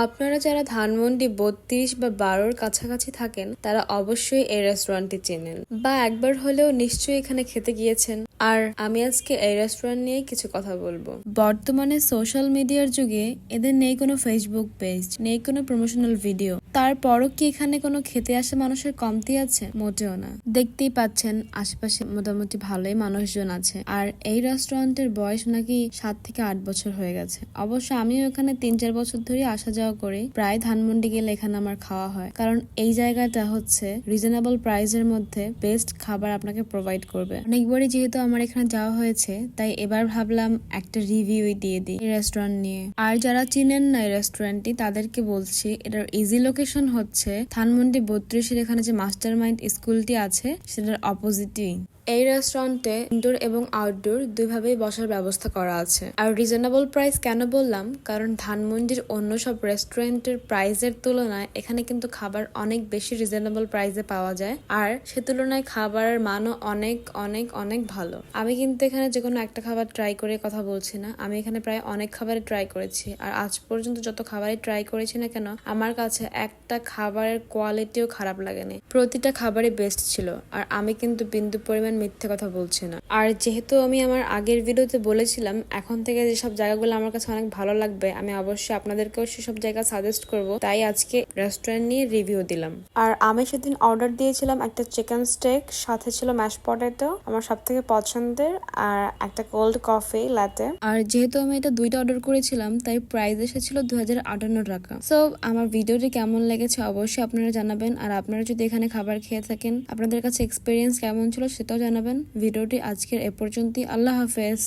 আপনারা যারা ধানমন্ডি ৩২ বা ১২-র কাছাকাছি থাকেন তারা অবশ্যই এই রেস্টুরেন্টটি চেনেন বা একবার হলেও নিশ্চয়ই এখানে খেতে গিয়েছেন। আর আমি আজকে এই রেস্টুরেন্ট নিয়ে কিছু কথা বলবো। বর্তমানে সোশ্যাল মিডিয়ার যুগে এদের নেই কোনো ফেসবুক পেজ, নেই কোনো প্রমোশনাল ভিডিও, তারপরও কি এখানে কোনো খেতে আসা মানুষের কমতি আছে? মোটেও না। দেখতেই পাচ্ছেন আশেপাশে মোটামুটি ভালোই মানুষজন আছে। আর এই রেস্টুরেন্টের বয়স নাকি ৭ থেকে ৮ বছর হয়ে গেছে। অবশ্য আমিও এখানে ৩-৪ বছর ধরে আসা যাওয়া করি। প্রায় ধানমন্ডি গেলে এখানে আমার খাওয়া হয়, কারণ এই জায়গাটা হচ্ছে রিজনেবল প্রাইসের মধ্যে বেস্ট খাবার আপনাকে প্রোভাইড করবে। অনেকবারই যেহেতু আমার এখানে যাওয়া হয়েছে, তাই এবার ভাবলাম একটা রিভিউ দিয়ে দিই এই রেস্টুরেন্ট নিয়ে। আর যারা চিনেন না এই রেস্টুরেন্টটি তাদেরকে বলছি, এটার ইজি লোকেশন হচ্ছে ধানমন্ডি ৩২-এর এখানে যে মাস্টার মাইন্ড স্কুলটি আছে সেটার অপোজিটই। এই রেস্টুরেন্টে ইনডোর এবং আউটডোর দুইভাবেই বসার ব্যবস্থা করা আছে। আর রিজনেবল প্রাইস কেন বললাম, কারণ ধানমন্ডির অন্য সব রেস্টুরেন্টের প্রাইসের তুলনায় এখানে কিন্তু খাবার অনেক বেশি রিজনেবল প্রাইসে পাওয়া যায়, আর সে তুলনায় খাবারের মানও অনেক অনেক অনেক ভালো। আমি কিন্তু এখানে যে কোনো একটা খাবার ট্রাই করে কথা বলছি না, আমি এখানে প্রায় অনেক খাবারে ট্রাই করেছি। আর আজ পর্যন্ত যত খাবারই ট্রাই করেছি না কেন, আমার কাছে একটা খাবারের কোয়ালিটিও খারাপ লাগেনি। প্রতিটা খাবারই বেস্ট ছিল। আর আমি কিন্তু বিন্দু পরিমাণ মিথ্যে কথা বলছি না। আর যেহেতু আমি আমার আগের ভিডিওতে বলেছিলাম এখন থেকে যেসব জায়গাগুলো আমার কাছে অনেক ভালো লাগবে আমি অবশ্যই আপনাদেরকেও সেসব জায়গা সাজেস্ট করব, তাই আজকে রেস্টুরেন্ট নিয়ে রিভিউ দিলাম। আর আমি সেদিন অর্ডার দিয়েছিলাম একটা চিকেন স্টেক, সাথে ছিল ম্যাশ পটেটো আমার সব থেকে পছন্দের, আর একটা কোল্ড কফি ল্যাটে। আর যেহেতু আমি এটা দুইটা অর্ডার করেছিলাম তাই প্রাইস এসেছিল 2058 টাকা। সো আমার ভিডিওটি কেমন লেগেছে অবশ্যই আপনারা জানাবেন। আর আপনারা যদি এখানে খাবার খেয়ে থাকেন আপনাদের কাছে এক্সপিরিয়েন্স কেমন ছিল সেটাও জানাবেন। ভিডিওটি আজকের এ পর্যন্তই। আল্লাহ হাফেজ।